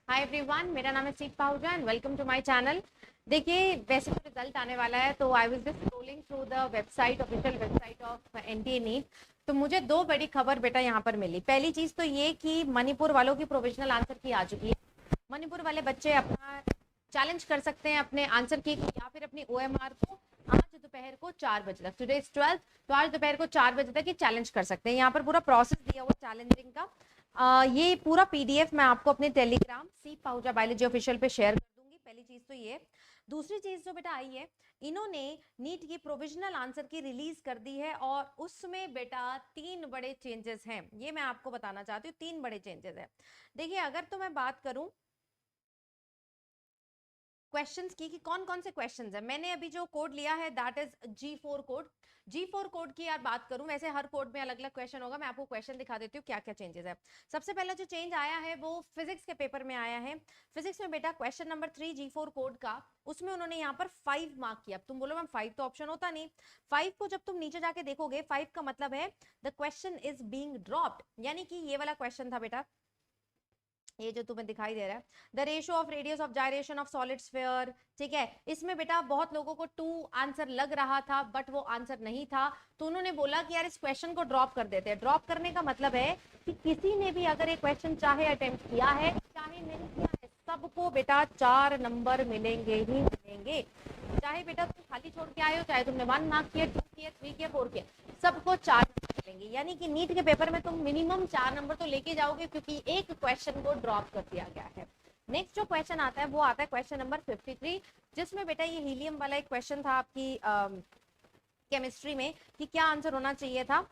Hi everyone, मेरा नाम है Seep Pahuja and welcome to my channel. देखिए, वैसे तो रिजल्ट आने वाला है, तो I was just scrolling through the website, official website of NTA NEET. तो मुझे दो बड़ी खबर बेटा यहाँ पर मिली। पहली चीज तो ये कि मणिपुर वालों की प्रोविजनल आंसर की आ चुकी है। मणिपुर वाले बच्चे अपना चैलेंज कर सकते हैं अपने आंसर की या फिर अपनी ओएमआर को आज दोपहर को 4 बजे तक। टुडे इज 12, तो आज दोपहर को 4 बजे तक ये चैलेंज कर सकते हैं। यहाँ पर पूरा प्रोसेस दिया हुआ चैलेंजिंग का। ये पूरा पीडीएफ मैं आपको अपने टेलीग्राम सी पाहुजा बायोलॉजी ऑफिशियल पे शेयर कर दूंगी। पहली चीज तो ये। दूसरी चीज जो बेटा आई है, इन्होंने नीट की प्रोविजनल आंसर की रिलीज कर दी है और उसमें बेटा 3 बड़े चेंजेस हैं। ये मैं आपको बताना चाहती हूँ, 3 बड़े चेंजेस हैं। देखिए, अगर तो मैं बात करूं क्वेश्चंस की कि कौन कौन से क्वेश्चंस है, मैंने अभी जो कोड लिया है that is G4 code. G4 code की यार बात करूं, वैसे हर कोड में अलग अलग क्वेश्चन होगा। मैं आपको क्वेश्चन दिखा देती हूँ क्या क्या चेंजेस है। सबसे पहला जो चेंज आया है वो फिजिक्स के पेपर में आया है। फिजिक्स में बेटा क्वेश्चन नंबर 3 G4 कोड का, उसमें उन्होंने यहाँ पर 5 मार्क किया। अब तुम बोलो मैम 5 तो ऑप्शन होता नहीं। 5 को जब तुम नीचे जाके देखोगे, 5 का मतलब है the question is being dropped, यानी कि ये वाला क्वेश्चन था बेटा, ये जो तुम्हें दिखाई दे रहा है, the ratio of radius of gyration of solid sphere. ठीक है, इसमें बेटा बहुत लोगों को 2 आंसर लग रहा था बट वो आंसर नहीं था, तो उन्होंने बोला कि यार इस क्वेश्चन को ड्रॉप कर देते हैं। ड्रॉप करने का मतलब है कि किसी ने भी अगर ये क्वेश्चन चाहे अटेम्प्ट किया है चाहे नहीं किया है, सबको बेटा 4 नंबर मिलेंगे ही मिलेंगे। चाहे बेटा तुम खाली छोड़ के आए हो, चाहे तुमने 1 मार्क किए, 2 किए, 3 किए, 4 किए, सबको 4 नंबर मिलेंगे। यानी कि नीट के पेपर में तुम मिनिमम 4 नंबर तो लेके जाओगे, क्योंकि एक क्वेश्चन को ड्रॉप कर दिया गया है। नेक्स्ट जो क्वेश्चन आता है वो आता है क्वेश्चन नंबर 53, जिसमें बेटा ये हीलियम वाला एक क्वेश्चन था आपकी केमिस्ट्री में कि क्या आंसर होना चाहिए था।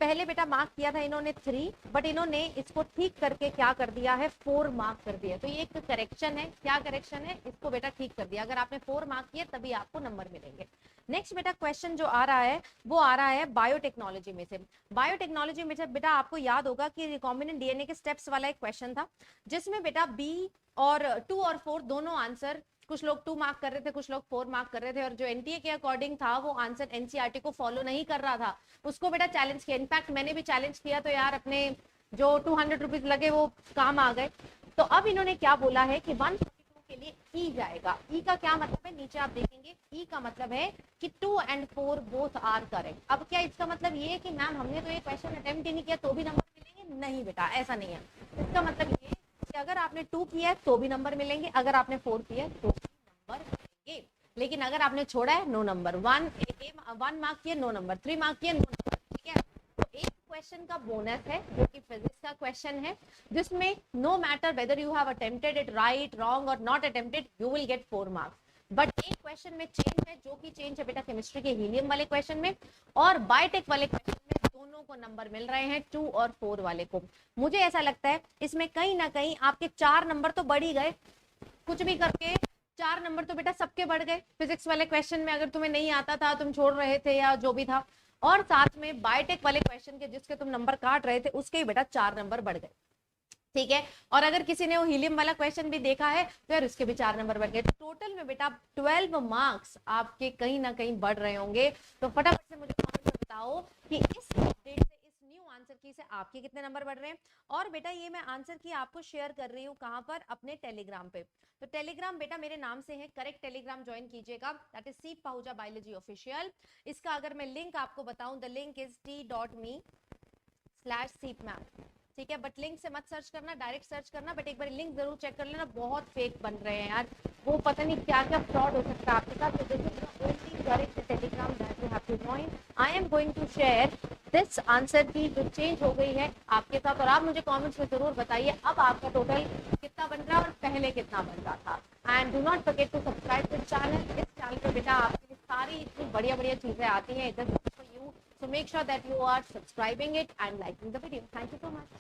पहले बेटा मार्क किया था इन्होंने 3, बट इन्होंने इसको ठीक करके क्या कर दिया है, 4 मार्क कर दिया। तो ये एक करेक्शन है। क्या करेक्शन है, इसको बेटा ठीक कर दिया। अगर आपने 4 मार्क किए तभी आपको नंबर मिलेंगे। नेक्स्ट बेटा क्वेश्चन जो आ रहा है वो आ रहा है बायोटेक्नोलॉजी में से। बायोटेक्नोलॉजी में से बेटा आपको याद होगा कि रिकॉम्बिनेंट डीएनए के स्टेप्स वाला एक क्वेश्चन था, जिसमें बेटा बी और 2 और 4 दोनों आंसर, कुछ लोग 2 मार्क कर रहे थे, कुछ लोग 4 मार्क कर रहे थे, और जो एनटीए के अकॉर्डिंग था वो आंसर एनसीईआरटी को फॉलो नहीं कर रहा था, उसको बेटा चैलेंज किया। इनफैक्ट मैंने भी चैलेंज किया, तो यार अपने जो 200 रुपीज लगे वो काम आ गए। तो अब इन्होंने क्या बोला है कि 142 के लिए ई जाएगा। ई का क्या मतलब है, नीचे आप देखेंगे, ई का मतलब है कि 2 और 4 बोथ आर करेक्ट। अब क्या इसका मतलब ये है कि मैम हमने तो ये क्वेश्चन अटेम्प्ट ही नहीं किया तो भी नंबर मिलेंगे? नहीं बेटा, ऐसा नहीं है। इसका मतलब ये कि अगर आपने 2 किया है तो भी नंबर मिलेंगे, अगर आपने 4 किया है तो भी नंबर मिलेंगे। लेकिन अगर आपने छोड़ा है, नो नंबर। 1 मार्क किया, नो नंबर। 3 मार्क किया, नो नंबर। ठीक है, तो एक क्वेश्चन का बोनस है जो कि फिजिक्स का क्वेश्चन है, जिसमें no matter whether you have attempted it right, wrong और not attempted, you will get 4 marks. But एक क्वेश्चन में चेंज है, जो कि चेंज है बेटा केमिस्ट्री के हीलियम वाले क्वेश्चन में और बायोटेक वाले क्वेश्चन में, दोनों को नंबर मिल रहे हैं 2 और 4 वाले को। मुझे ऐसा लगता है इसमें कहीं ना कहीं आपके 4 नंबर तो बढ़ ही गए, कुछ भी करके 4 नंबर तो बेटा सबके बढ़ गए। फिजिक्स वाले क्वेश्चन में अगर तुम्हें नहीं आता था, तुम छोड़ रहे थे या जो भी था, और साथ में बायोटेक वाले क्वेश्चन के जिसके तुम नंबर काट रहे थे उसके ही बेटा 4 नंबर बढ़ गए। ठीक है, और अगर किसी ने वो हीलियम वाला क्वेश्चन भी देखा है तो यार उसके भी 4 नंबर बढ़ गए। तो टोटल में बेटा 12 मार्क्स आपके कहीं ना कहीं बढ़ रहे होंगे। तो फटाफट से मुझे कमेंट में बताओ कि इस अपडेट से, इस न्यू आंसर की से आपके कितने नंबर बढ़ रहे हैं। और बेटा ये मैं आंसर की आपको शेयर कर रही हूँ कहाँ पर, अपने टेलीग्राम पे। तो टेलीग्राम बेटा मेरे नाम से है, करेक्ट टेलीग्राम ज्वाइन कीजिएगा, दैट इज सीप पाहुजा बायोलॉजी ऑफिशियल। इसका अगर मैं लिंक आपको बताऊं, द लिंक इज t.me/seepmap। ठीक है, बट लिंक से मत सर्च करना, डायरेक्ट सर्च करना, बट एक बार लिंक जरूर चेक कर लेना, बहुत फेक बन रहे हैं यार, वो पता नहीं क्या क्या फ्रॉड हो सकता है आपके साथ। तो this is the only correct telegram that you have to join. I am going to share this answer key जो चेंज हो गई है आपके साथ, और आप मुझे कमेंट्स में जरूर बताइए अब आपका टोटल कितना बन रहा है और पहले कितना बन रहा था। And do not forget to subscribe to channel. इस चैनल पे बेटा आपके सारी इतनी बढ़िया बढ़िया चीजें आती हैं इधर for you, so make sure that you are subscribing it and liking the video. Thank you so much.